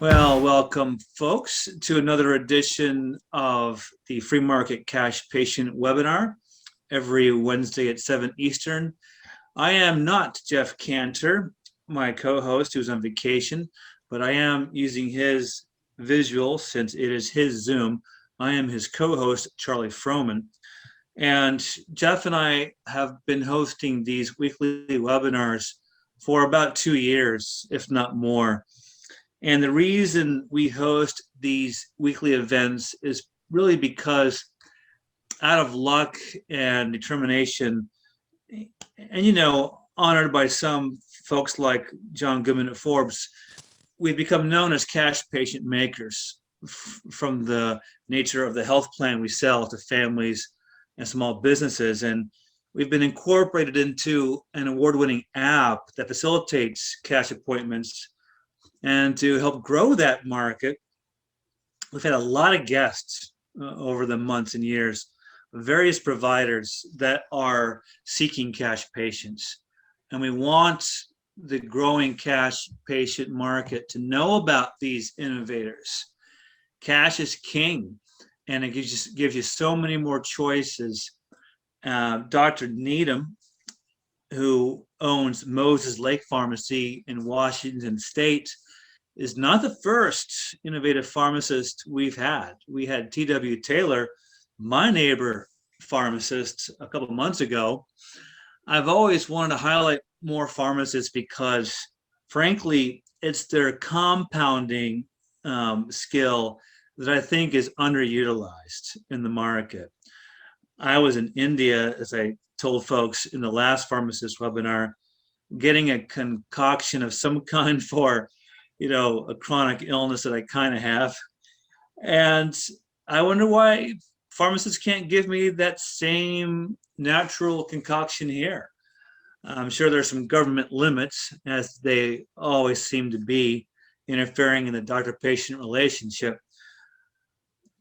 Well, welcome, folks, to another edition of the Free Market Cash Patient webinar every Wednesday at 7 Eastern. I am not Jeff Cantor, my co-host, who's on vacation, but I am using his visual since it is his Zoom. I am his co-host, Charlie Froman. And Jeff and I have been hosting these weekly webinars for about 2 years, if not more. And the reason we host these weekly events is really because out of luck and determination, and honored by some folks like John Goodman at Forbes, we've become known as cash patient makers from the nature of the health plan we sell to families and small businesses. And we've been incorporated into an award-winning app that facilitates cash appointments. And to help grow that market, we've had a lot of guests over the months and years, various providers that are seeking cash patients. And we want the growing cash patient market to know about these innovators. Cash is king, and it gives you so many more choices. Dr. Needham, who owns Moses Lake Pharmacy in Washington State, is not the first innovative pharmacist we've had. We had T.W. Taylor, my neighbor pharmacist, a couple of months ago. I've always wanted to highlight more pharmacists because, frankly, it's their compounding skill that I think is underutilized in the market. I was in India, as I told folks in the last pharmacist webinar, getting a concoction of some kind for a chronic illness that I kind of have. And I wonder why pharmacists can't give me that same natural concoction here. I'm sure there's some government limits, as they always seem to be, interfering in the doctor-patient relationship.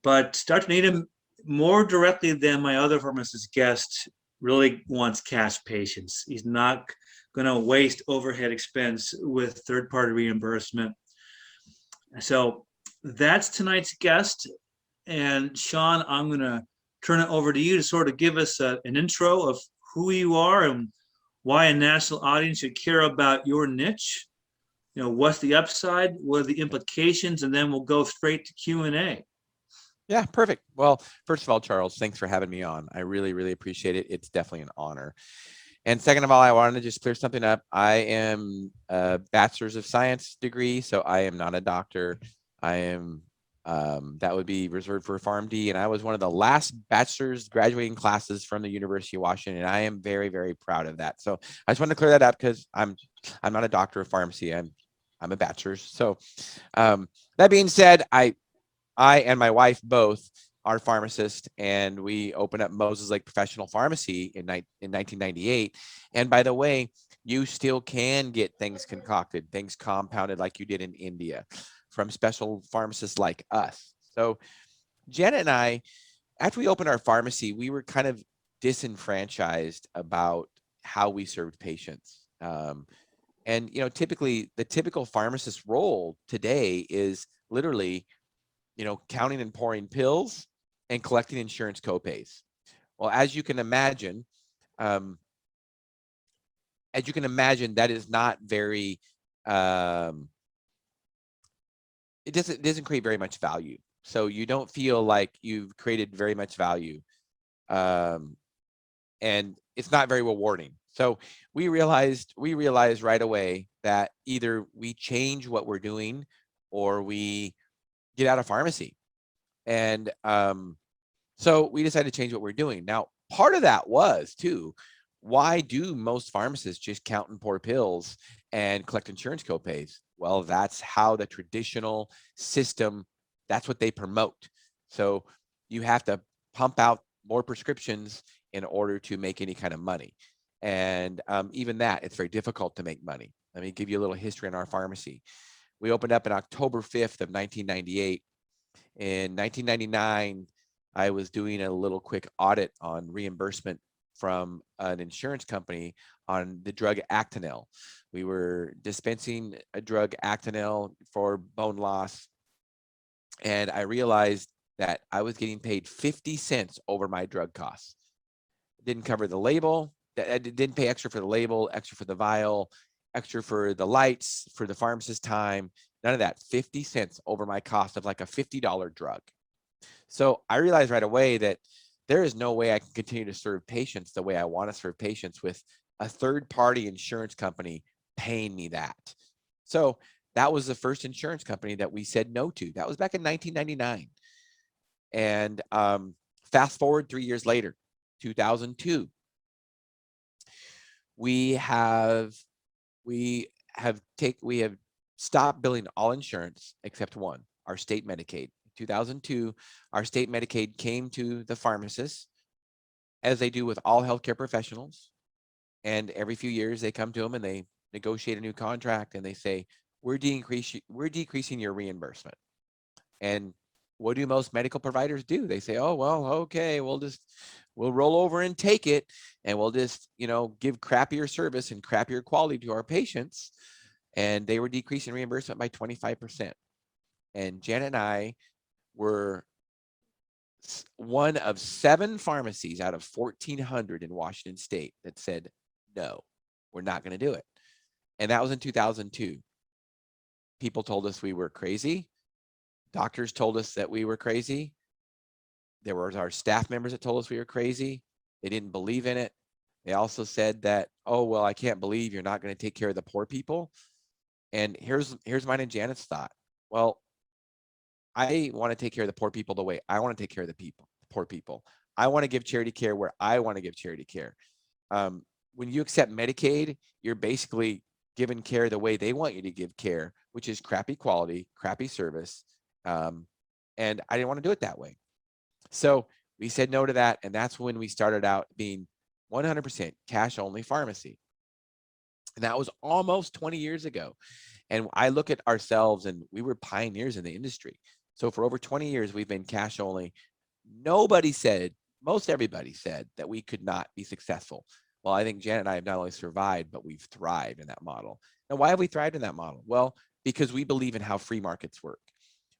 But Dr. Needham, more directly than my other pharmacist guest, really wants cash patients. He's not going to waste overhead expense with third-party reimbursement. So that's tonight's guest. And Shawn, I'm going to turn it over to you to sort of give us an intro of who you are and why a national audience should care about your niche. What's the upside? What are the implications? And then we'll go straight to Q&A. Yeah, perfect. Well, first of all, Charles, thanks for having me on. I really, really appreciate it. It's definitely an honor. And second of all, I wanted to just clear something up. I am a bachelor's of science degree, so I am not a doctor. I am, that would be reserved for a PharmD, and I was one of the last bachelor's graduating classes from the University of Washington, and I am very, very proud of that. So I just wanted to clear that up because I'm not a doctor of pharmacy. I'm a bachelor's. So that being said, I and my wife both are pharmacists, and we opened up Moses Lake Professional Pharmacy in 1998. And by the way, you still can get things concocted, things compounded like you did in India from special pharmacists like us. So Janet and I, after we opened our pharmacy, we were kind of disenfranchised about how we served patients. And typically the typical pharmacist role today is literally counting and pouring pills and collecting insurance copays. Well, as you can imagine, that is not very, it doesn't create very much value. So you don't feel like you've created very much value. And it's not very rewarding. So we realized right away that either we change what we're doing or we get out of pharmacy. And so we decided to change what we're doing. Now, part of that was too, why do most pharmacists just count and pour pills and collect insurance copays? Well, that's how the traditional system, that's what they promote. So you have to pump out more prescriptions in order to make any kind of money. And even that, it's very difficult to make money. Let me give you a little history on our pharmacy. We opened up on October 5th of 1998. In 1999, I was doing a little quick audit on reimbursement from an insurance company on the drug Actonel. We were dispensing a drug Actonel for bone loss, and I realized that I was getting paid 50 cents over my drug costs. It didn't cover the label. I didn't pay extra for the label, extra for the vial, extra for the lights, for the pharmacist time, none of that. 50 cents over my cost of like a $50 drug. So I realized right away that there is no way I can continue to serve patients the way I want to serve patients with a third-party insurance company paying me that. So that was the first insurance company that we said no to. That was back in 1999. And fast forward 3 years later, 2002, we have stopped billing all insurance except one, our state Medicaid. 2002, our state Medicaid came to the pharmacists, as they do with all healthcare professionals. And every few years they come to them and they negotiate a new contract and they say, we're decreasing your reimbursement. And what do most medical providers do? They say, oh, well, okay, we'll roll over and take it, and we'll just, give crappier service and crappier quality to our patients. And they were decreasing reimbursement by 25%. And Janet and I were one of 7 pharmacies out of 1,400 in Washington State that said, no, we're not going to do it. And that was in 2002. People told us we were crazy. Doctors told us that we were crazy. There was our staff members that told us we were crazy. They didn't believe in it. They also said that, oh, well, I can't believe you're not going to take care of the poor people. And here's mine and Janet's thought. Well, I want to take care of the poor people the way I want to take care of the poor people. I want to give charity care where I want to give charity care. When you accept Medicaid, you're basically given care the way they want you to give care, which is crappy quality, crappy service. And I didn't want to do it that way. So we said no to that. And that's when we started out being 100% cash only pharmacy. And that was almost 20 years ago. And I look at ourselves, and we were pioneers in the industry. So for over 20 years, we've been cash only. Most everybody said that we could not be successful. Well, I think Janet and I have not only survived, but we've thrived in that model. Now, why have we thrived in that model? Well, because we believe in how free markets work.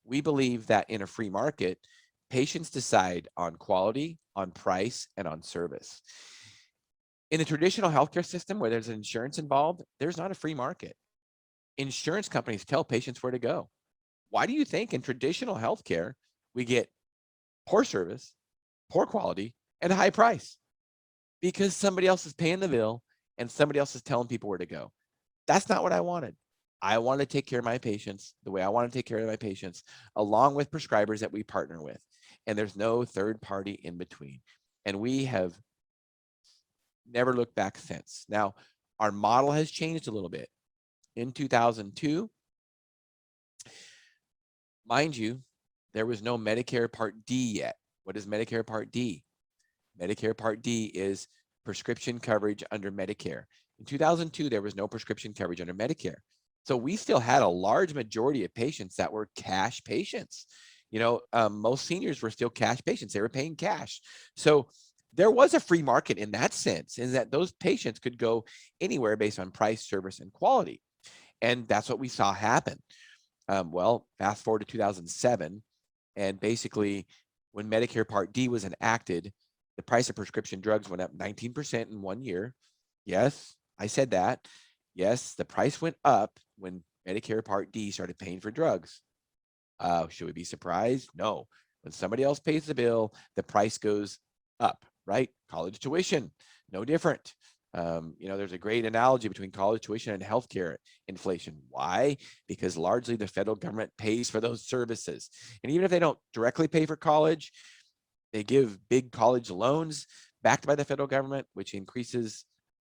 We believe that in a free market, patients decide on quality, on price, and on service. In the traditional healthcare system where there's insurance involved, there's not a free market. Insurance companies tell patients where to go. Why do you think in traditional healthcare we get poor service, poor quality, and a high price? Because somebody else is paying the bill and somebody else is telling people where to go. That's not what I wanted. I want to take care of my patients the way I want to take care of my patients, along with prescribers that we partner with. And there's no third party in between. And we have never looked back since. Now, our model has changed a little bit. In 2002, mind you, there was no Medicare Part D yet. What is Medicare Part D? Medicare Part D is prescription coverage under Medicare. In 2002, there was no prescription coverage under Medicare. So we still had a large majority of patients that were cash patients. Most seniors were still cash patients. They were paying cash. So there was a free market in that sense, in that those patients could go anywhere based on price, service, and quality. And that's what we saw happen. Fast forward to 2007, and basically when Medicare Part D was enacted, the price of prescription drugs went up 19% in 1 year. Yes, I said that. Yes, the price went up when Medicare Part D started paying for drugs. Should we be surprised? No. When somebody else pays the bill, the price goes up, right? College tuition, no different. There's a great analogy between college tuition and healthcare inflation. Why? Because largely the federal government pays for those services. And even if they don't directly pay for college, they give big college loans backed by the federal government, which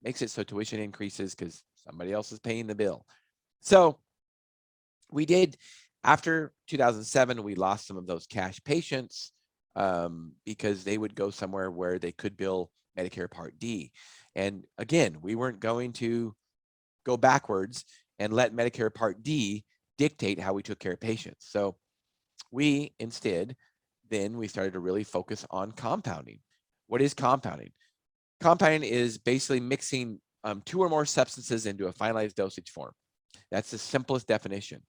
makes it so tuition increases because somebody else is paying the bill. So we did, after 2007, we lost some of those cash patients. because they would go somewhere where they could bill Medicare Part D. And again, we weren't going to go backwards and let Medicare Part D dictate how we took care of patients. So we instead, then we started to really focus on compounding. What is compounding? Compounding is basically mixing 2 or more substances into a finalized dosage form. That's the simplest definition.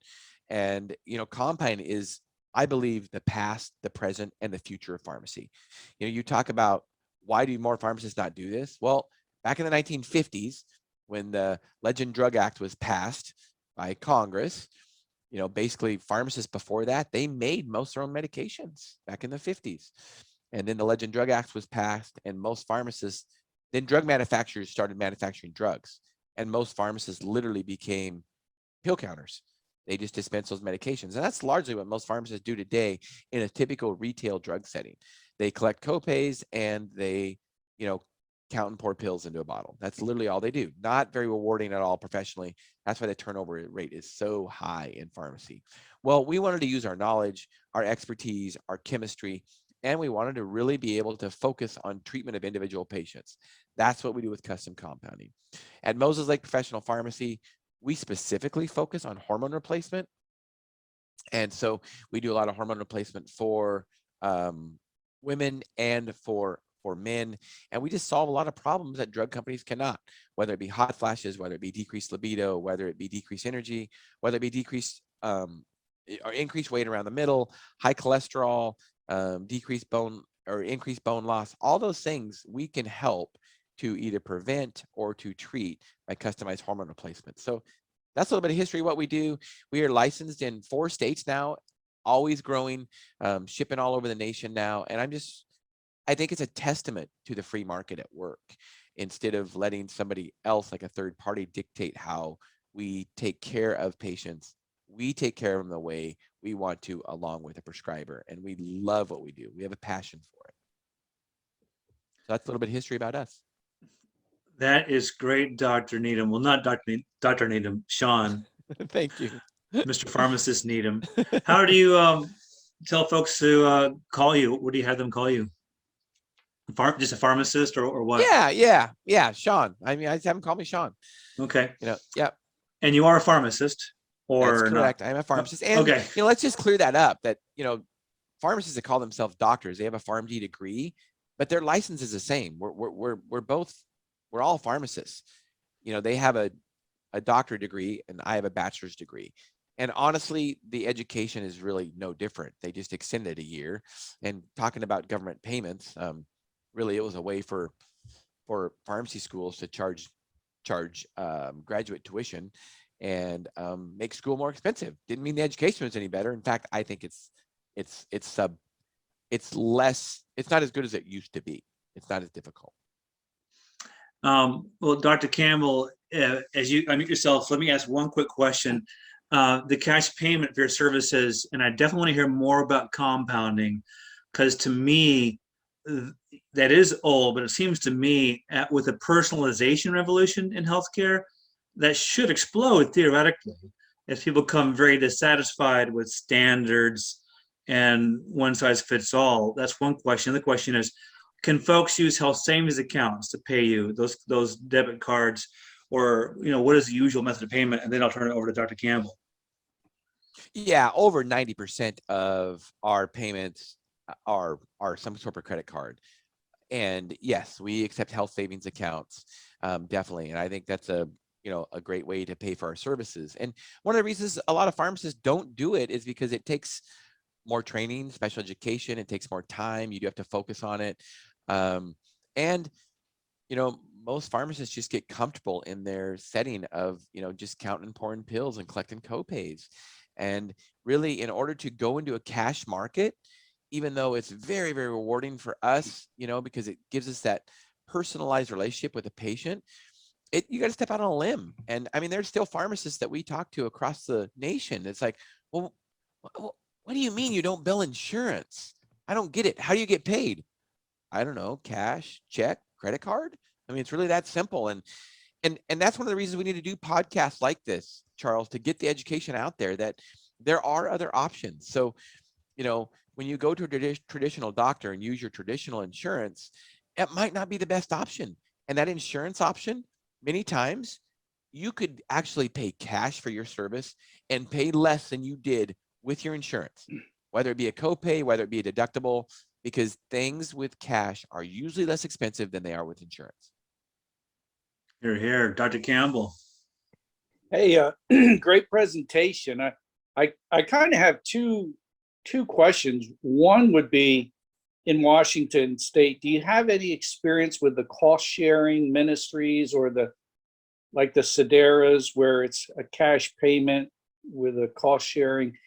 And, compounding is, I believe, the past, the present, and the future of pharmacy. You talk about why do more pharmacists not do this? Well, back in the 1950s, when the Legend Drug Act was passed by Congress, basically pharmacists before that, they made most of their own medications back in the 50s. And then the Legend Drug Act was passed, and most pharmacists, then drug manufacturers started manufacturing drugs. And most pharmacists literally became pill counters. They just dispense those medications. And that's largely what most pharmacists do today in a typical retail drug setting. They collect copays and they, count and pour pills into a bottle. That's literally all they do. Not very rewarding at all professionally. That's why the turnover rate is so high in pharmacy. Well, we wanted to use our knowledge, our expertise, our chemistry, and we wanted to really be able to focus on treatment of individual patients. That's what we do with custom compounding. At Moses Lake Professional Pharmacy, we specifically focus on hormone replacement. And so we do a lot of hormone replacement for women and for men, and we just solve a lot of problems that drug companies cannot, whether it be hot flashes, whether it be decreased libido, whether it be decreased energy, whether it be decreased or increased weight around the middle, high cholesterol, decreased bone or increased bone loss. All those things we can help to either prevent or to treat by customized hormone replacement. So that's a little bit of history of what we do. We are licensed in 4 states now, always growing, shipping all over the nation now. And I think it's a testament to the free market at work. Instead of letting somebody else, like a third party, dictate how we take care of patients, we take care of them the way we want to, along with a prescriber. And we love what we do. We have a passion for it. So that's a little bit of history about us. That is great, Dr. Needham. Well, not Dr. Needham, Shawn, Thank you. Mr. Pharmacist Needham. How do you tell folks to call you? What do you have them call you? Just a pharmacist or what? Yeah. Shawn. I mean, I just have them call me Shawn. Okay. Yeah. And you are a pharmacist That's or correct. not? I'm a pharmacist. And, Okay. Let's just clear that up that, pharmacists that call themselves doctors, they have a PharmD degree, but their license is the same. We're all pharmacists. They have a doctorate degree and I have a bachelor's degree. And honestly, the education is really no different. They just extended a year. And talking about government payments, really it was a way for pharmacy schools to charge graduate tuition and make school more expensive. Didn't mean the education was any better. In fact, I think it's less. It's not as good as it used to be. It's not as difficult. Well, Dr. Campbell, as you unmute yourself, let me ask one quick question. The cash payment for your services, and I definitely want to hear more about compounding, because to me, that is old, but it seems to me with the personalization revolution in healthcare, that should explode theoretically as people become very dissatisfied with standards and one size fits all. That's one question. The question is, can folks use health savings accounts to pay you those debit cards, or what is the usual method of payment? And then I'll turn it over to Dr. Campbell. Yeah, over 90% of our payments are some sort of credit card. And yes, we accept health savings accounts, definitely. And I think that's a great way to pay for our services. And one of the reasons a lot of pharmacists don't do it is because it takes more training, special education. It takes more time. You do have to focus on it. And most pharmacists just get comfortable in their setting of, just counting and pouring pills and collecting copays. And really, in order to go into a cash market, even though it's very, very rewarding for us, because it gives us that personalized relationship with the patient, you got to step out on a limb. And I mean, there's still pharmacists that we talk to across the nation. It's like, well, what do you mean you don't bill insurance? I don't get it. How do you get paid? I don't know, cash, check, credit card. I mean, it's really that simple. And that's one of the reasons we need to do podcasts like this, Charles, to get the education out there that there are other options. So, when you go to a traditional doctor and use your traditional insurance, it might not be the best option. And that insurance option, many times, you could actually pay cash for your service and pay less than you did with your insurance, whether it be a copay, whether it be a deductible, because things with cash are usually less expensive than they are with insurance. Here, Dr. Campbell. Hey, great presentation. I kind of have two questions. One would be, in Washington State, do you have any experience with the cost sharing ministries or the Sedaras, where it's a cash payment with a cost sharing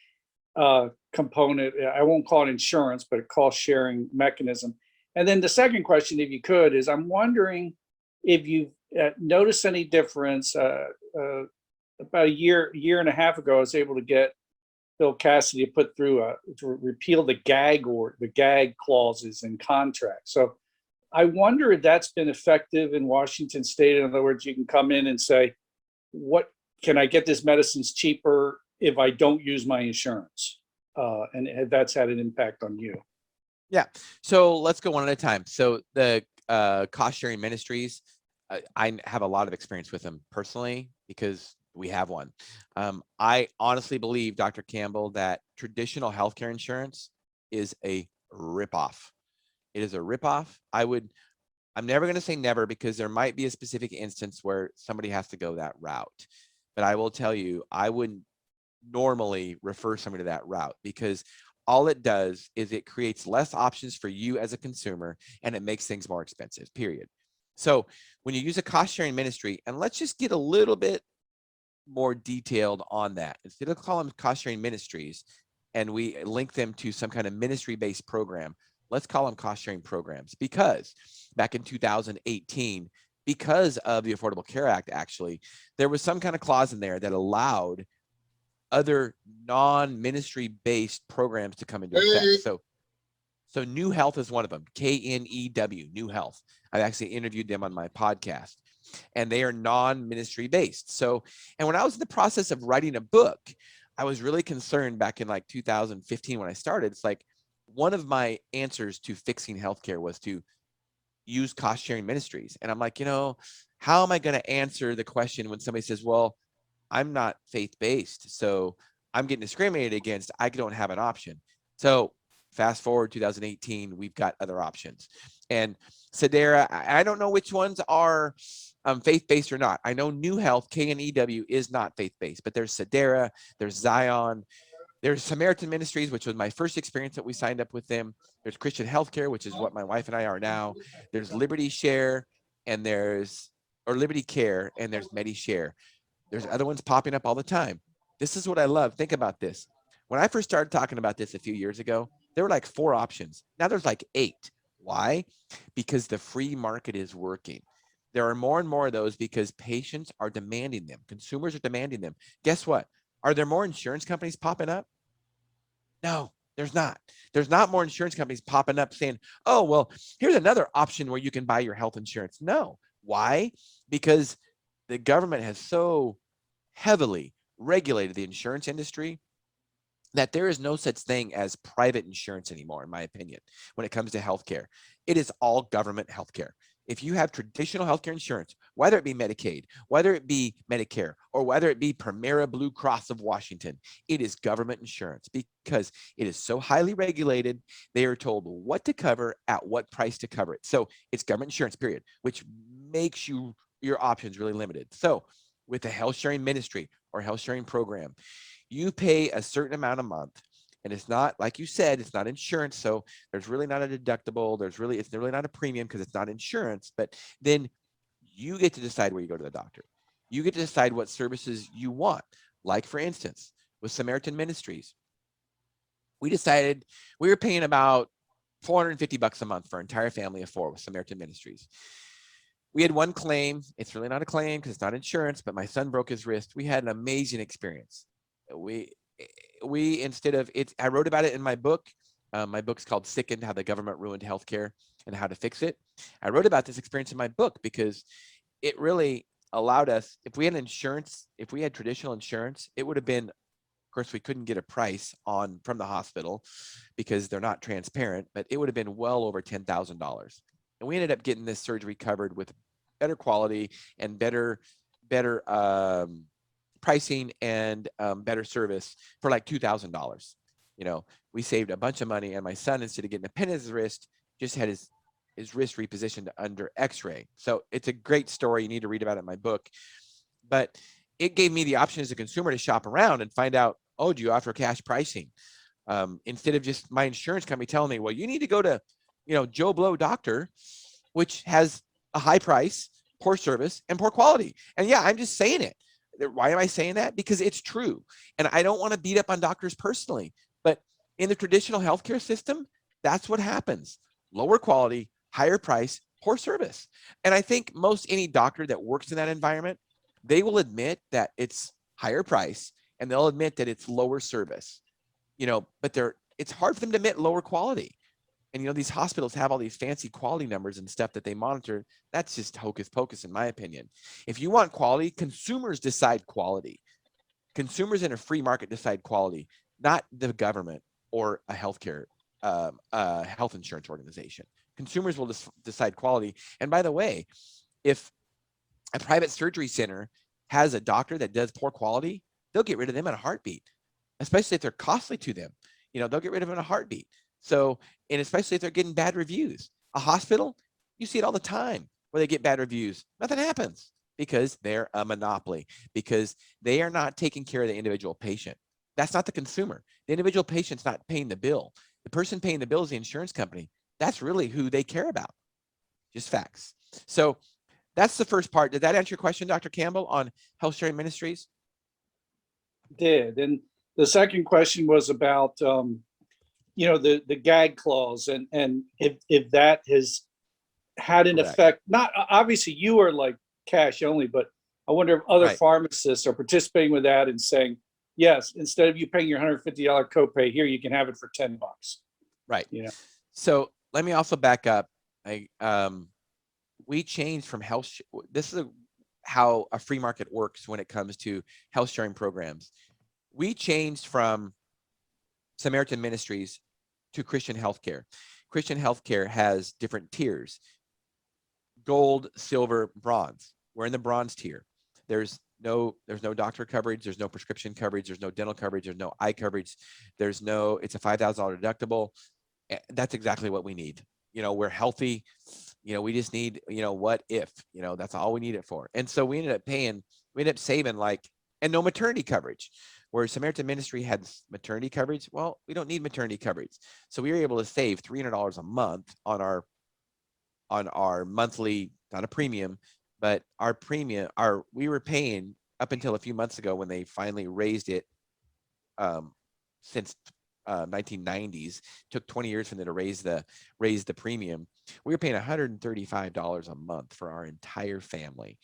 component? I won't call it insurance, but a cost sharing mechanism. And then the second question, if you could, is I'm wondering if you've noticed any difference. About a year and a half ago, I was able to get Bill Cassidy to put through to repeal the gag clauses in contracts. So I wonder if that's been effective in Washington State. In other words, you can come in and say, "What can I get this medicines cheaper if I don't use my insurance?" And that's had an impact on you. Yeah. So let's go one at a time. So the cost sharing ministries, I have a lot of experience with them personally because we have one. I honestly believe, Dr. Campbell, that traditional healthcare insurance is a ripoff. It is a ripoff. I'm never going to say never, because there might be a specific instance where somebody has to go that route. But I will tell you, I wouldn't normally refer somebody to that route, because all it does is it creates less options for you as a consumer, and it makes things more expensive, period. So when you use a cost sharing ministry, and let's just get a little bit more detailed on that, instead of calling them cost sharing ministries and we link them to some kind of ministry based program, let's call them cost sharing programs. Because back in 2018, because of the Affordable Care Act, actually, there was some kind of clause in there that allowed other non-ministry based programs to come into effect. So New Health is one of them, KNEW, New Health. I've actually interviewed them on my podcast, and they are non-ministry based. So, and when I was in the process of writing a book, I was really concerned back in like 2015 when I started. It's like one of my answers to fixing healthcare was to use cost sharing ministries. And I'm like, how am I going to answer the question when somebody says, well, I'm not faith-based, so I'm getting discriminated against, I don't have an option. So fast forward 2018, we've got other options. And Sedera, I don't know which ones are faith-based or not. I know New Health, KNEW, is not faith-based, but there's Sedera, there's Zion, there's Samaritan Ministries, which was my first experience that we signed up with them. There's Christian Healthcare, which is what my wife and I are now. There's Liberty Share, and Liberty Care, and there's MediShare. There's other ones popping up all the time. This is what I love. Think about this. When I first started talking about this a few years ago, there were like 4 options. Now there's like 8. Why? Because the free market is working. There are more and more of those because patients are demanding them. Consumers are demanding them. Guess what? Are there more insurance companies popping up? No, there's not. There's not more insurance companies popping up saying, oh, well, here's another option where you can buy your health insurance. No. Why? Because the government has so heavily regulated the insurance industry that there is no such thing as private insurance anymore, in my opinion, when it comes to healthcare. It is all government healthcare. If you have traditional healthcare insurance, whether it be Medicaid, whether it be Medicare, or whether it be Premera Blue Cross of Washington, it is government insurance because it is so highly regulated. They are told what to cover at what price to cover it. So it's government insurance, period, which makes your options really limited. So with a health sharing ministry or health sharing program, you pay a certain amount a month, and it's not, like you said, it's not insurance. So there's really not a deductible. It's really not a premium because it's not insurance, but then you get to decide where you go to the doctor. You get to decide what services you want. Like for instance, with Samaritan Ministries, we decided we were paying about $450 a month for an entire family of 4 with Samaritan Ministries. We had one claim. It's really not a claim because it's not insurance, but my son broke his wrist. We had an amazing experience. We instead of it, I wrote about it in my book. My book's called Sickened, How the Government Ruined Healthcare and How to Fix It. I wrote about this experience in my book because it really allowed us, if we had insurance, if we had traditional insurance, it would have been course, we couldn't get a price from the hospital because they're not transparent, but it would have been well over $10,000. And we ended up getting this surgery covered with better quality and better pricing and better service for like $2,000. We saved a bunch of money, and my son, instead of getting a pin in his wrist, just had his wrist repositioned under x-ray. So it's a great story. You need to read about it in my book. But it gave me the option as a consumer to shop around and find out, oh, do you offer cash pricing? Instead of just my insurance company telling me, well, you need to go to, Joe Blow doctor, which has a high price, poor service, and poor quality. And yeah, I'm just saying it. Why am I saying that? Because it's true. And I don't want to beat up on doctors personally, but in the traditional healthcare system, that's what happens. Lower quality, higher price, poor service. And I think most any doctor that works in that environment, they will admit that it's higher price and they'll admit that it's lower service, but it's hard for them to admit lower quality. And, these hospitals have all these fancy quality numbers and stuff that they monitor. That's just hocus pocus, in my opinion. If you want quality, consumers decide quality. Consumers in a free market decide quality, not the government or a healthcare, health insurance organization. Consumers will decide quality. And by the way, if a private surgery center has a doctor that does poor quality, they'll get rid of them in a heartbeat, especially if they're costly to them. They'll get rid of them in a heartbeat. So, and especially if they're getting bad reviews. A hospital, you see it all the time where they get bad reviews. Nothing happens because they're a monopoly, because they are not taking care of the individual patient. That's not the consumer. The individual patient's not paying the bill. The person paying the bill is the insurance company. That's really who they care about. Just facts. So that's the first part. Did that answer your question, Dr. Campbell, on health sharing ministries? Did. And the second question was about, the gag clause and if that has had an Correct. effect. Not obviously you are like cash only, but I wonder if other Right. pharmacists are participating with that and saying, yes, instead of you paying your $150 copay, here you can have it for $10. Right. So let me also back up. We changed from this is how a free market works when it comes to health sharing programs. We changed from Samaritan Ministries to Christian healthcare. Christian healthcare has different tiers: gold, silver, bronze. We're in the bronze tier. There's no doctor coverage. There's no prescription coverage. There's no dental coverage. There's no eye coverage. It's a $5,000 deductible. That's exactly what we need. We're healthy. We just need, what if, that's all we need it for. And so we ended up saving and no maternity coverage. Where Samaritan Ministry had maternity coverage, well, we don't need maternity coverage. So we were able to save $300 a month on our monthly, not a premium, but our premium, we were paying up until a few months ago when they finally raised it, since 1990s. Took 20 years for them to raise the premium. We were paying $135 a month for our entire family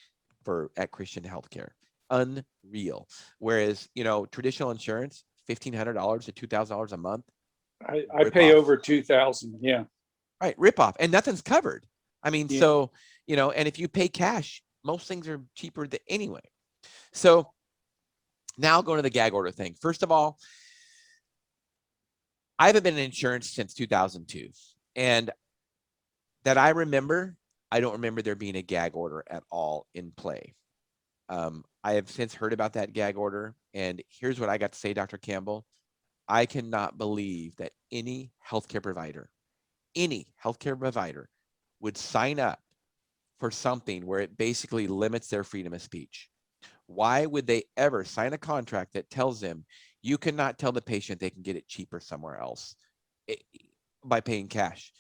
at Christian Healthcare. Unreal. Whereas, traditional insurance, $1,500 to $2,000 a month. I pay over $2,000. Yeah. Right. Rip off. And nothing's covered. I mean, Yeah. So, and if you pay cash, most things are cheaper anyway. So now going to the gag order thing. First of all, I haven't been in insurance since 2002. And that I don't remember there being a gag order at all in play. I have since heard about that gag order, and here's what I got to say, Dr. Campbell. I cannot believe that any healthcare provider would sign up for something where it basically limits their freedom of speech. Why would they ever sign a contract that tells them you cannot tell the patient they can get it cheaper somewhere else by paying cash?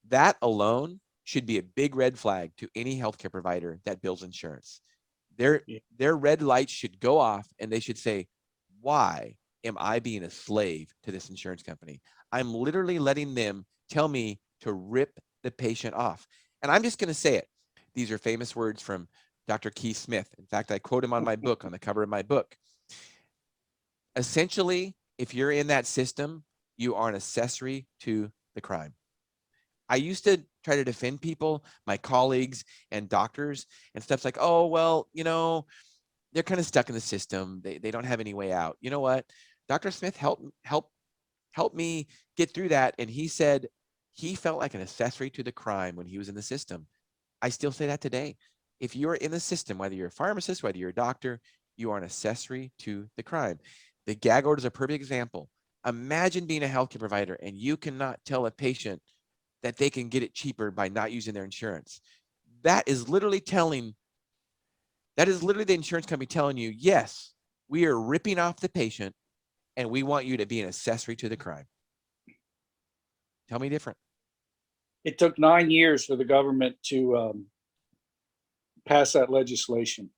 That alone should be a big red flag to any healthcare provider that bills insurance. Their red lights should go off, and they should say, why am I being a slave to this insurance company? I'm literally letting them tell me to rip the patient off. And I'm just going to say it. These are famous words from Dr. Keith Smith. In fact, I quote him on my book, on the cover of my book. Essentially, if you're in that system, you are an accessory to the crime. I used to try to defend people, my colleagues and doctors and stuff like, oh, well, they're kind of stuck in the system. They don't have any way out. You know what? Dr. Smith helped me get through that. And he said he felt like an accessory to the crime when he was in the system. I still say that today. If you're in the system, whether you're a pharmacist, whether you're a doctor, you are an accessory to the crime. The gag order is a perfect example. Imagine being a healthcare provider and you cannot tell a patient that they can get it cheaper by not using their insurance. That is literally the insurance company telling you, yes, we are ripping off the patient and we want you to be an accessory to the crime. Tell me different. It took 9 years for the government to pass that legislation.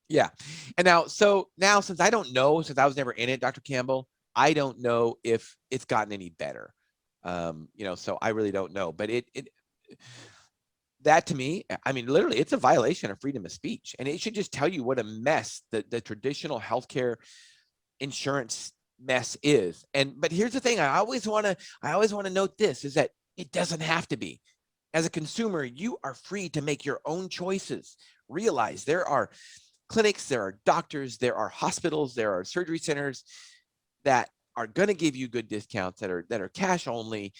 Yeah. And now, since I don't know, since I was never in it, Dr. Campbell, I don't know if it's gotten any better. So I really don't know. But that to me, I mean, literally, it's a violation of freedom of speech. And it should just tell you what a mess the traditional healthcare insurance mess is. But here's the thing, I always want to note this, is that it doesn't have to be. As a consumer, you are free to make your own choices. Realize there are clinics, there are doctors, there are hospitals, there are surgery centers that are going to give you good discounts that are cash only.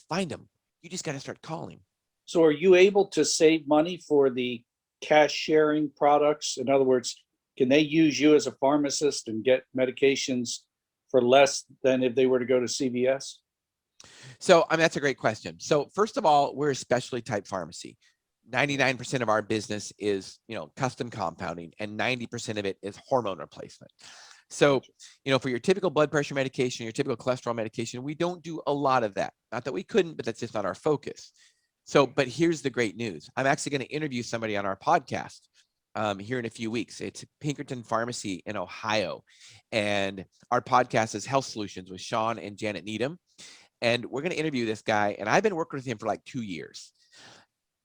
Find them. You just got to start calling. So are you able to save money for the cash sharing products? In other words, can they use you as a pharmacist and get medications for less than if they were to go to CVS? So, that's a great question. So first of all, we're a specialty type pharmacy. 99% of our business is, custom compounding, and 90% of it is hormone replacement. So, for your typical blood pressure medication, your typical cholesterol medication, we don't do a lot of that. Not that we couldn't, but that's just not our focus. So, but here's the great news. I'm actually going to interview somebody on our podcast here in a few weeks. It's Pinkerton Pharmacy in Ohio. And our podcast is Health Solutions with Shawn and Janet Needham. And we're going to interview this guy. And I've been working with him for like 2 years.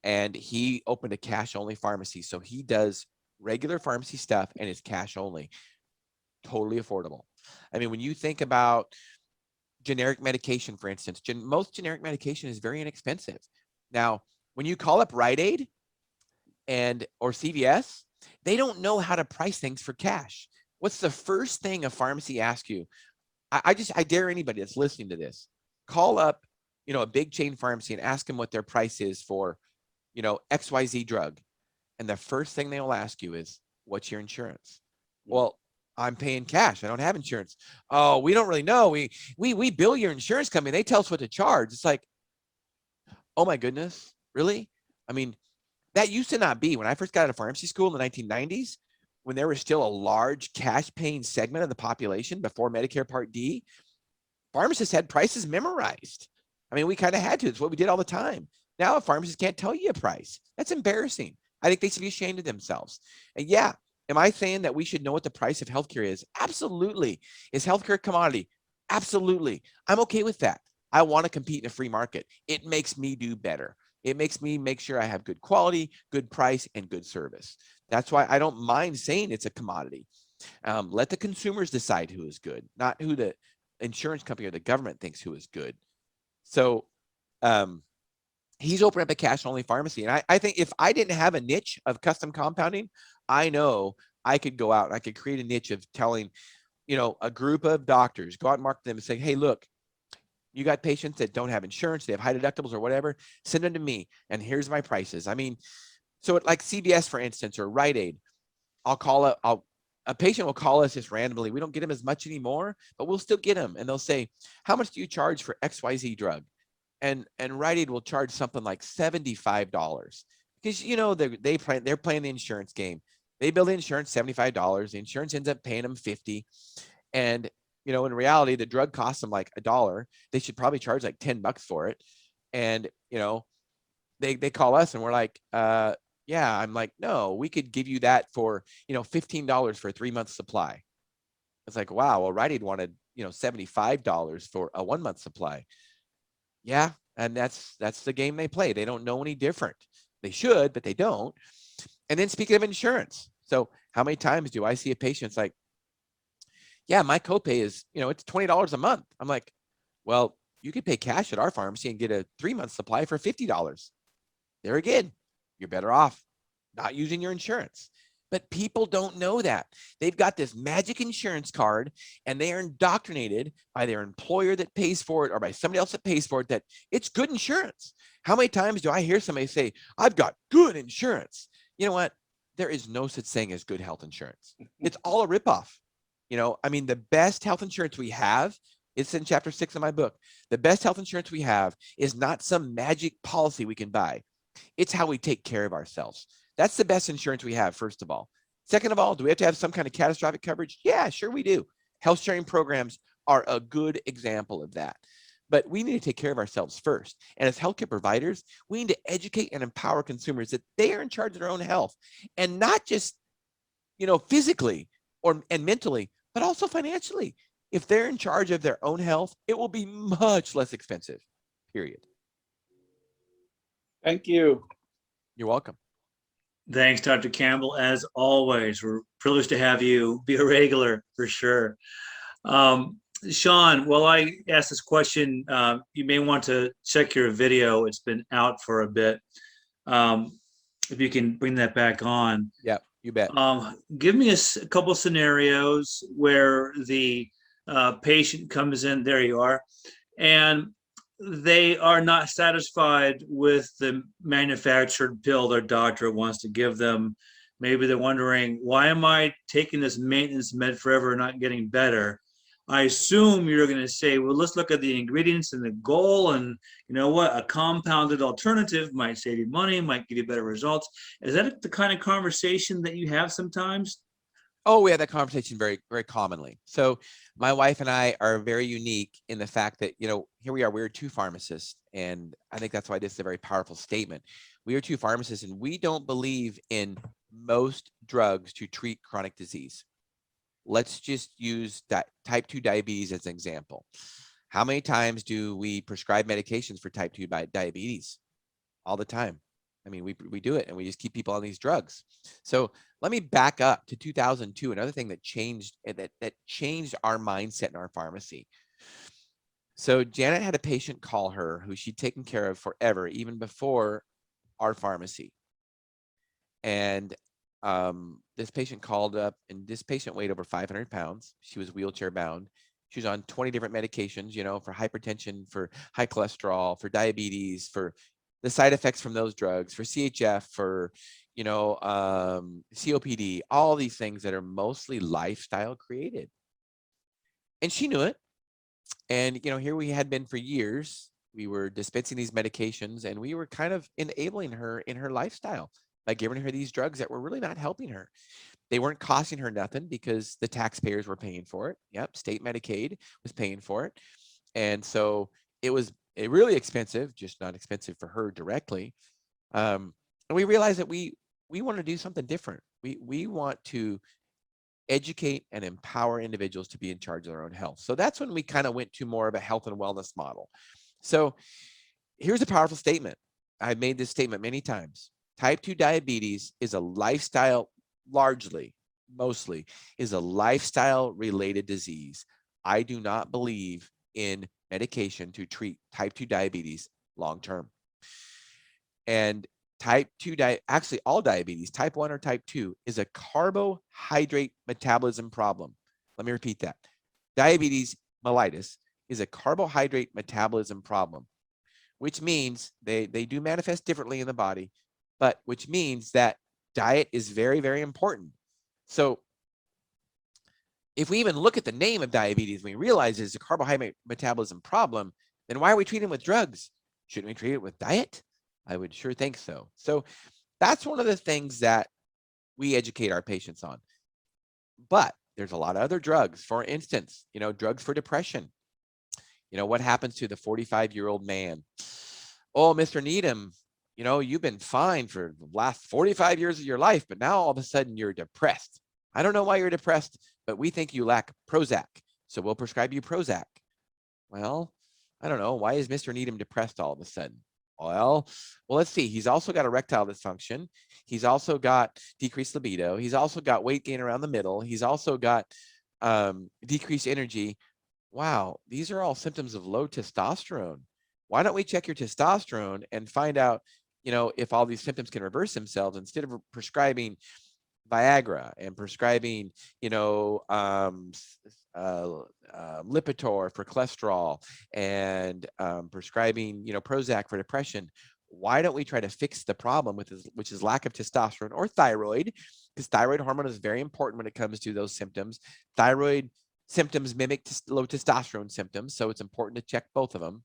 And he opened a cash only pharmacy. So he does regular pharmacy stuff and it's cash only. Totally affordable. I mean, when you think about generic medication, for instance, most generic medication is very inexpensive. Now, when you call up Rite Aid or CVS, they don't know how to price things for cash. What's the first thing a pharmacy asks you? I dare anybody that's listening to this, call up, a big chain pharmacy and ask them what their price is for, XYZ drug. And the first thing they will ask you is, what's your insurance? Well, I'm paying cash. I don't have insurance. Oh, we don't really know. We bill your insurance company. They tell us what to charge. It's like, oh my goodness, really? I mean, that used to not be. When I first got out of pharmacy school in the 1990s, when there was still a large cash paying segment of the population before Medicare Part D, pharmacists had prices memorized. I mean, we kind of had to. It's what we did all the time. Now a pharmacist can't tell you a price. That's embarrassing. I think they should be ashamed of themselves. And yeah, am I saying that we should know what the price of healthcare is? Absolutely. Is healthcare a commodity? Absolutely. I'm okay with that. I want to compete in a free market. It makes me do better. It makes me make sure I have good quality, good price, and good service. That's why I don't mind saying it's a commodity. Let the consumers decide who is good, not who the insurance company or the government thinks who is good. So he's opened up a cash only pharmacy. And I think if I didn't have a niche of custom compounding, I know I could go out and I could create a niche of telling, a group of doctors, go out and market them and say, hey, look, you got patients that don't have insurance, they have high deductibles or whatever, send them to me. And here's my prices. I mean, so like CVS, for instance, or Rite Aid, a patient will call us just randomly. We don't get them as much anymore, but we'll still get them. And they'll say, how much do you charge for XYZ drug? And Rite Aid will charge something like $75 because, they're playing the insurance game. They bill the insurance $75. The insurance ends up paying them $50. And, in reality, the drug costs them like $1. They should probably charge like $10 for it. And, they call us and we're like, yeah, I'm like, no, we could give you that for, $15 for a 3-month supply. It's like, wow, well, Rite Aid wanted, $75 for a 1-month supply. Yeah. And that's the game they play. They don't know any different. They should, but they don't. And then speaking of insurance. So how many times do I see a patient's like, yeah, my copay is, it's $20 a month. I'm like, well, you could pay cash at our pharmacy and get a 3-month supply for $50. There again, you're better off not using your insurance. But people don't know that. They've got this magic insurance card, and they are indoctrinated by their employer that pays for it or by somebody else that pays for it that it's good insurance. How many times do I hear somebody say, I've got good insurance? You know what? There is no such thing as good health insurance. It's all a ripoff. I mean, the best health insurance we have, it's in chapter 6 of my book. The best health insurance we have is not some magic policy we can buy. It's how we take care of ourselves. That's the best insurance we have, first of all. Second of all, do we have to have some kind of catastrophic coverage? Yeah, sure we do. Health sharing programs are a good example of that. But we need to take care of ourselves first. And as healthcare providers, we need to educate and empower consumers that they are in charge of their own health, and not just, physically and mentally, but also financially. If they're in charge of their own health, it will be much less expensive, period. Thank you. You're welcome. Thanks, Dr. Campbell. As always, we're privileged to have you be a regular for sure. Shawn, while I ask this question, you may want to check your video. It's been out for a bit. If you can bring that back on. Yeah, you bet. Give me a couple scenarios where the patient comes in, there you are, and they are not satisfied with the manufactured pill their doctor wants to give them. Maybe they're wondering, why am I taking this maintenance med forever and not getting better? I assume you're going to say, well, let's look at the ingredients and the goal. And you know what? A compounded alternative might save you money, might give you better results. Is that the kind of conversation that you have sometimes? Oh, we have that conversation very, very commonly. So my wife and I are very unique in the fact that, here we are, we're two pharmacists. And I think that's why this is a very powerful statement. We are two pharmacists, and we don't believe in most drugs to treat chronic disease. Let's just use type 2 diabetes as an example. How many times do we prescribe medications for type 2 diabetes? All the time. I mean, we do it, and we just keep people on these drugs. So let me back up to 2002. Another thing that changed that changed our mindset in our pharmacy. So Janet had a patient call her who she'd taken care of forever, even before our pharmacy. And this patient called up, and this patient weighed over 500 pounds. She was wheelchair bound. She was on 20 different medications, for hypertension, for high cholesterol, for diabetes, for the side effects from those drugs, for CHF, for, COPD, all these things that are mostly lifestyle created. And she knew it. And, here we had been for years. We were dispensing these medications, and we were kind of enabling her in her lifestyle by giving her these drugs that were really not helping her. They weren't costing her nothing because the taxpayers were paying for it. Yep, state Medicaid was paying for it. And so it was really expensive, just not expensive for her directly. And we realized that we want to do something different. We want to educate and empower individuals to be in charge of their own health. So that's when we kind of went to more of a health and wellness model. So here's a powerful statement. I've made this statement many times. Type 2 diabetes is a lifestyle, mostly is a lifestyle related disease. I do not believe in medication to treat type 2 diabetes long term. And type 2 actually all diabetes, type 1 or type 2, is a carbohydrate metabolism problem. Let me repeat that. Diabetes mellitus is a carbohydrate metabolism problem, which means they do manifest differently in the body, but which means that diet is very, very important. So if we even look at the name of diabetes, we realize it's a carbohydrate metabolism problem, then why are we treating it with drugs? Shouldn't we treat it with diet? I would sure think so. So that's one of the things that we educate our patients on. But there's a lot of other drugs. For instance, drugs for depression. What happens to the 45-year-old man? Oh, Mr. Needham, you've been fine for the last 45 years of your life, but now all of a sudden you're depressed. I don't know why you're depressed, but we think you lack Prozac, so we'll prescribe you Prozac. Well, I don't know. Why is Mr. Needham depressed all of a sudden? Well, let's see. He's also got erectile dysfunction. He's also got decreased libido. He's also got weight gain around the middle. He's also got decreased energy. Wow, these are all symptoms of low testosterone. Why don't we check your testosterone and find out, if all these symptoms can reverse themselves instead of prescribing Viagra and prescribing, Lipitor for cholesterol and prescribing, Prozac for depression. Why don't we try to fix the problem which is lack of testosterone or thyroid? Because thyroid hormone is very important when it comes to those symptoms. Thyroid symptoms mimic low testosterone symptoms, so it's important to check both of them.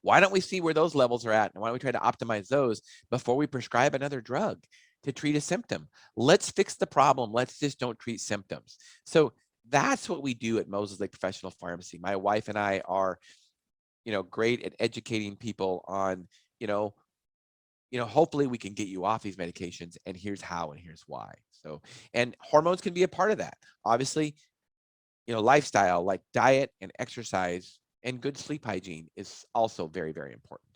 Why don't we see where those levels are at? And why don't we try to optimize those before we prescribe another drug to treat a symptom? Let's fix the problem. Let's just don't treat symptoms. So that's what we do at Moses Lake Professional Pharmacy. My wife and I are, great at educating people on, hopefully we can get you off these medications, and here's how and here's why. So, and hormones can be a part of that. Obviously, lifestyle like diet and exercise and good sleep hygiene is also very, very important.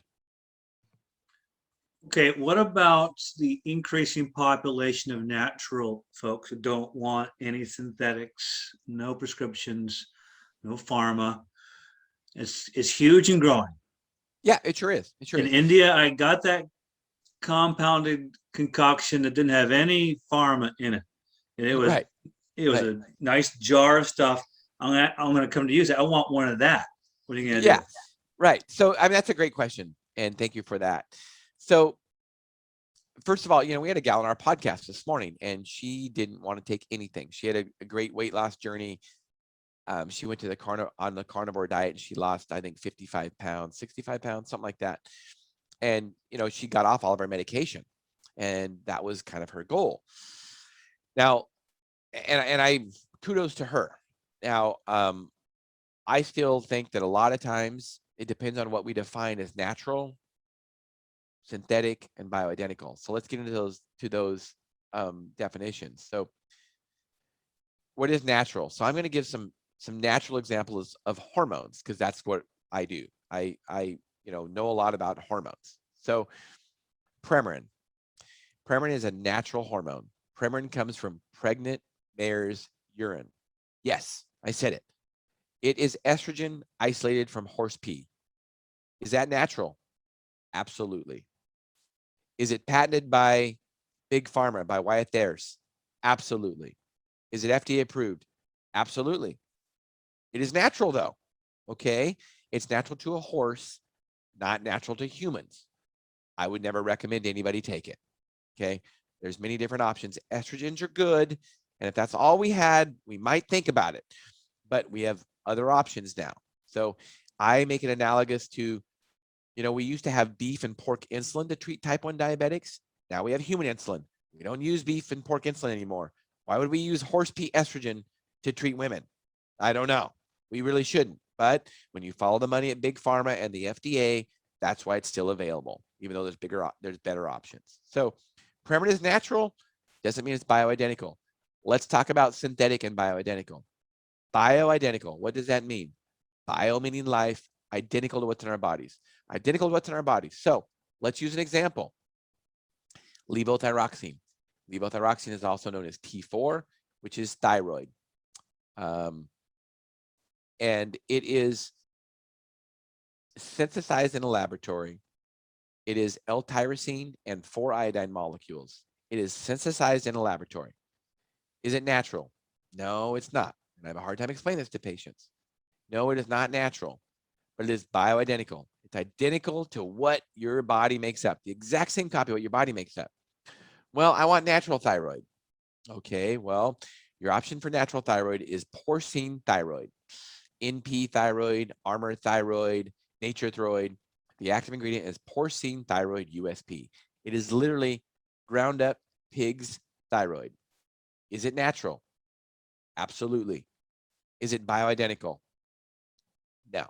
Okay, what about the increasing population of natural folks who don't want any synthetics, no prescriptions, no pharma? It's huge and growing. Yeah, it sure is. It sure In is. India, I got that compounded concoction that didn't have any pharma in it. And it was Right. a nice jar of stuff. I'm gonna come to use it. I want one of that. What are you gonna do? Right. So, I mean, that's a great question, and thank you for that. So, first of all, we had a gal on our podcast this morning, and she didn't want to take anything. She had a great weight loss journey. She went to the carnivore diet, and she lost, I think, 55 pounds, 65 pounds, something like that. And, she got off all of her medication, and that was kind of her goal. Now, and I kudos to her. Now, I still think that a lot of times it depends on what we define as natural, synthetic, and bioidentical. So let's get into those definitions. So what is natural? So I'm going to give some natural examples of hormones, because that's what I do. I know a lot about hormones. So Premarin is a natural hormone. Premarin comes from pregnant mare's urine. Yes, I said it. It is estrogen isolated from horse pee. Is that natural? Absolutely. Is it patented by Big Pharma, by Wyatt Ayers? Absolutely. Is it FDA approved? Absolutely. It is natural though, okay? It's natural to a horse, not natural to humans. I would never recommend anybody take it, okay? There's many different options. Estrogens are good, and if that's all we had, we might think about it, but we have other options now. So I make it analogous to, we used to have beef and pork insulin to treat type 1 diabetics. Now we have human insulin. We don't use beef and pork insulin anymore. Why would we use horse pee estrogen to treat women? I don't know. We really shouldn't. But when you follow the money at Big Pharma and the FDA, that's why it's still available, even though there's better options. So Premarin is natural, doesn't mean it's bioidentical. Let's talk about synthetic and bioidentical. Bioidentical, what does that mean? Bio meaning life, identical to what's in our bodies. Identical to what's in our bodies. So let's use an example. Levothyroxine. Levothyroxine is also known as T4, which is thyroid. And it is synthesized in a laboratory. It is L-tyrosine and 4-iodine molecules. It is synthesized in a laboratory. Is it natural? No, it's not. And I have a hard time explaining this to patients. No, it is not natural, but it is bioidentical. It's identical to what your body makes up, the exact same copy of what your body makes up. Well, I want natural thyroid. Okay, well, your option for natural thyroid is porcine thyroid, NP thyroid, Armour thyroid, Nature thyroid. The active ingredient is porcine thyroid USP. It is literally ground up pig's thyroid. Is it natural? Absolutely. Is it bioidentical? No.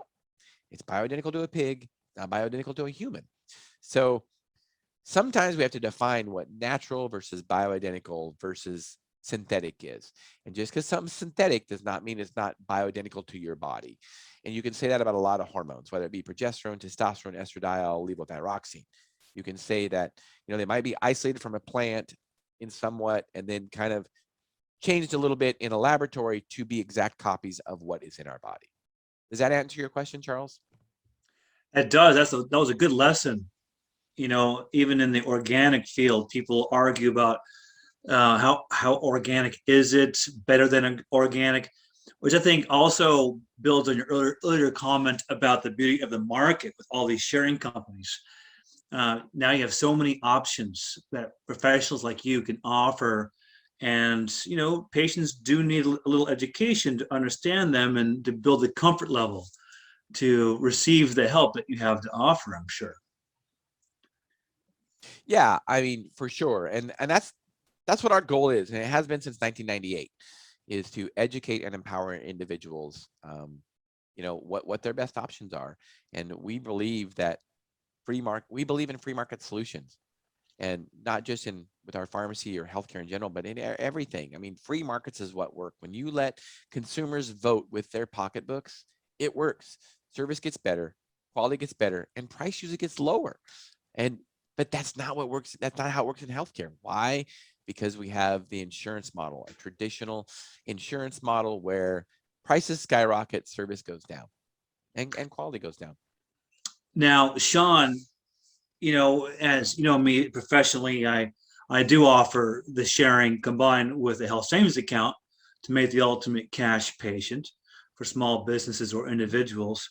It's bioidentical to a pig, not bioidentical to a human. So sometimes we have to define what natural versus bioidentical versus synthetic is. And just because something's synthetic does not mean it's not bioidentical to your body. And you can say that about a lot of hormones, whether it be progesterone, testosterone, estradiol, levothyroxine. You can say that, they might be isolated from a plant in somewhat and then kind of changed a little bit in a laboratory to be exact copies of what is in our body. Does that answer your question, Charles? It does. That was a good lesson. Even in the organic field, people argue about How organic is it? Better than organic, which I think also builds on your earlier comment about the beauty of the market with all these sharing companies. Now you have so many options that professionals like you can offer, and patients do need a little education to understand them and to build the comfort level to receive the help that you have to offer, I'm sure. Yeah, I mean, for sure. And that's what our goal is, and it has been since 1998, is to educate and empower individuals, what their best options are. And we believe that we believe in free market solutions, and not just in with our pharmacy or healthcare in general, but in everything. I mean, free markets is what work. When you let consumers vote with their pocketbooks, it works. Service gets better, quality gets better, and price usually gets lower. And but that's not what works. That's not how it works in healthcare. Why? Because we have the insurance model, a traditional insurance model where prices skyrocket, service goes down, and quality goes down. Now, Shawn, as you know me professionally, I do offer the sharing combined with a health savings account to make the ultimate cash patient for small businesses or individuals.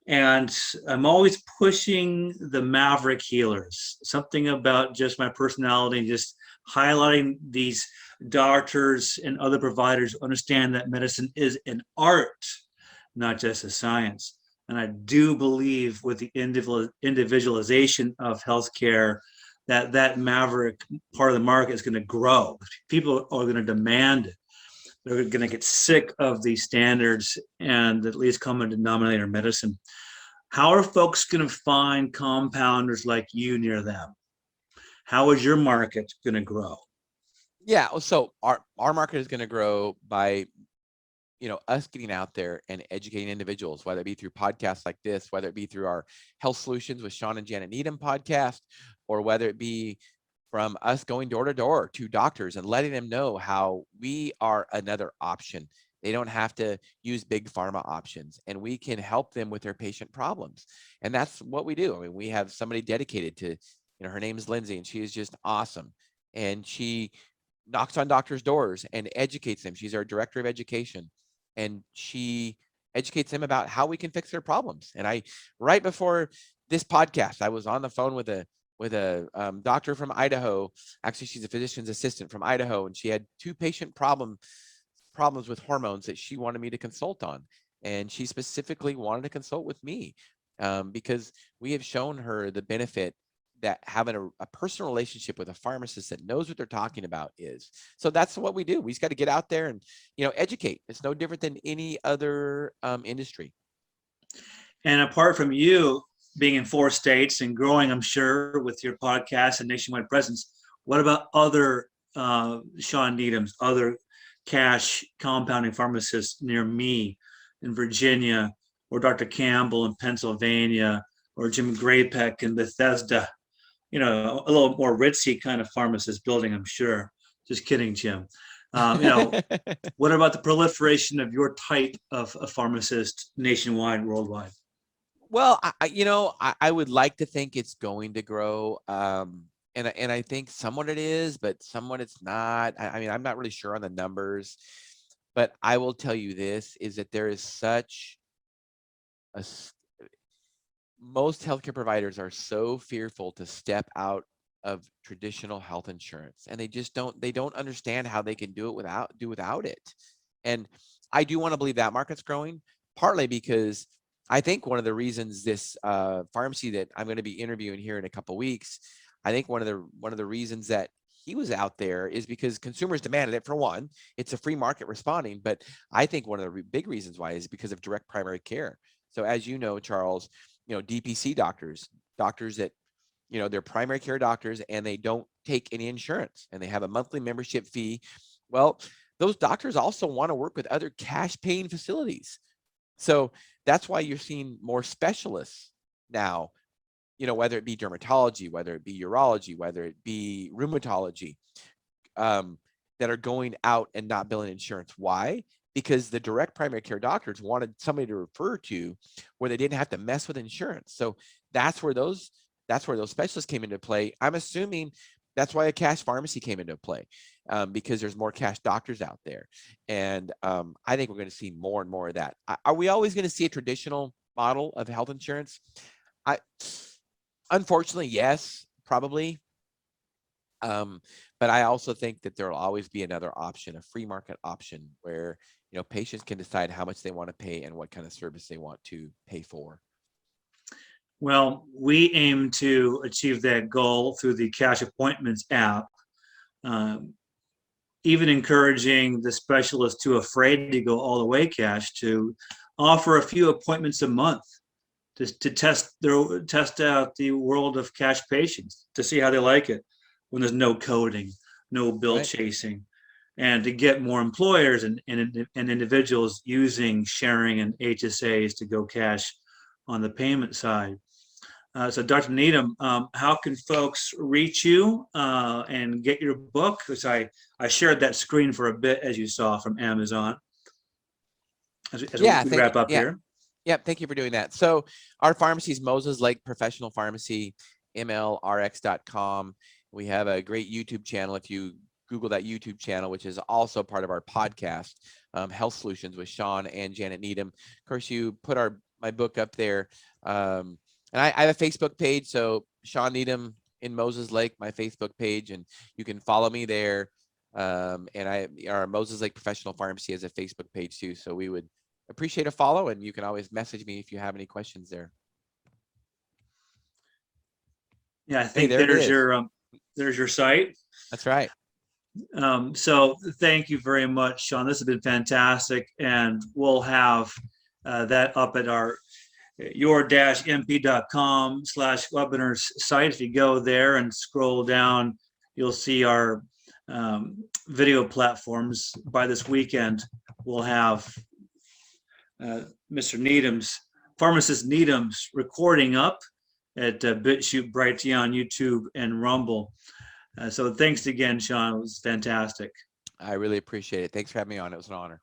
And I'm always pushing the maverick healers, something about just my personality and just highlighting these doctors and other providers who understand that medicine is an art, not just a science. And I do believe with the individualization of healthcare, that maverick part of the market is going to grow. People are going to demand it. They're going to get sick of these standards and at least common denominator medicine. How are folks going to find compounders like you near them? How is your market going to grow? Yeah, so our market is going to grow by us getting out there and educating individuals, whether it be through podcasts like this, whether it be through our Health Solutions with Shawn and Janet Needham podcast, or whether it be from us going door to door to doctors and letting them know how we are another option. They don't have to use big pharma options, and we can help them with their patient problems. And that's what we do. I mean, we have somebody dedicated to, her name is Lindsay, and she is just awesome. And she knocks on doctors' doors and educates them. She's our director of education, and she educates them about how we can fix their problems. And right before this podcast, I was on the phone with a doctor from Idaho. Actually, she's a physician's assistant from Idaho, and she had two patient problems with hormones that she wanted me to consult on. And she specifically wanted to consult with me because we have shown her the benefit that having a personal relationship with a pharmacist that knows what they're talking about is. So that's what we do. We just got to get out there and, educate. It's no different than any other industry. And apart from you being in 4 states and growing, I'm sure, with your podcast and nationwide presence, what about other Shawn Needhams, other cash compounding pharmacists near me in Virginia, or Dr. Campbell in Pennsylvania, or Jim Graypeck in Bethesda? A little more ritzy kind of pharmacist building, I'm sure. Just kidding, Jim. What about the proliferation of your type of a pharmacist nationwide, worldwide? Well, I would like to think it's going to grow. And I think somewhat it is, but somewhat it's not. I mean, I'm not really sure on the numbers, but I will tell you this is that there is such most healthcare providers are so fearful to step out of traditional health insurance, and they don't understand how they can do without it. And I do want to believe that market's growing, partly because I think one of the reasons this pharmacy that I'm going to be interviewing here in a couple of weeks, I think one of the reasons that he was out there is because consumers demanded it. For one, it's a free market responding, but I think one of the big reasons why is because of direct primary care. So as you know, Charles, DPC doctors that, they're primary care doctors and they don't take any insurance and they have a monthly membership fee. Well, those doctors also want to work with other cash paying facilities. So that's why you're seeing more specialists now, whether it be dermatology, whether it be urology, whether it be rheumatology, that are going out and not billing insurance. Why? Because the direct primary care doctors wanted somebody to refer to where they didn't have to mess with insurance. So that's where those specialists came into play. I'm assuming that's why a cash pharmacy came into play, because there's more cash doctors out there. And I think we're going to see more and more of that. Are we always going to see a traditional model of health insurance? Unfortunately, yes, probably. But I also think that there will always be another option, a free market option, where patients can decide how much they want to pay and what kind of service they want to pay for. Well, we aim to achieve that goal through the Cash Appointments app, even encouraging the specialists too afraid to go all the way cash to offer a few appointments a month to test out the world of cash patients, to see how they like it when there's no coding, no bill chasing, and to get more employers and individuals using sharing and HSAs to go cash on the payment side. So Dr. Needham, how can folks reach you and get your book? Because I shared that screen for a bit, as you saw, from Amazon. As we wrap up here. Yeah, thank you for doing that. So our pharmacy is Moses Lake Professional Pharmacy, mlrx.com. We have a great YouTube channel. If you Google that YouTube channel, which is also part of our podcast, Health Solutions with Shawn and Janet Needham. Of course, you put my book up there. And I have a Facebook page. So Shawn Needham in Moses Lake, my Facebook page, and you can follow me there. And our Moses Lake Professional Pharmacy has a Facebook page too. So we would appreciate a follow, and you can always message me if you have any questions there. Yeah, I think there's your site. That's right. So thank you very much, Shawn. This has been fantastic, and we'll have that up at our your-mp.com/webinars site. If you go there and scroll down, you'll see our video platforms. By this weekend, we'll have Mr. Needham's, Pharmacist Needham's recording up at BitChute, Brighteon on YouTube, and Rumble. So thanks again, Shawn. It was fantastic. I really appreciate it. Thanks for having me on. It was an honor.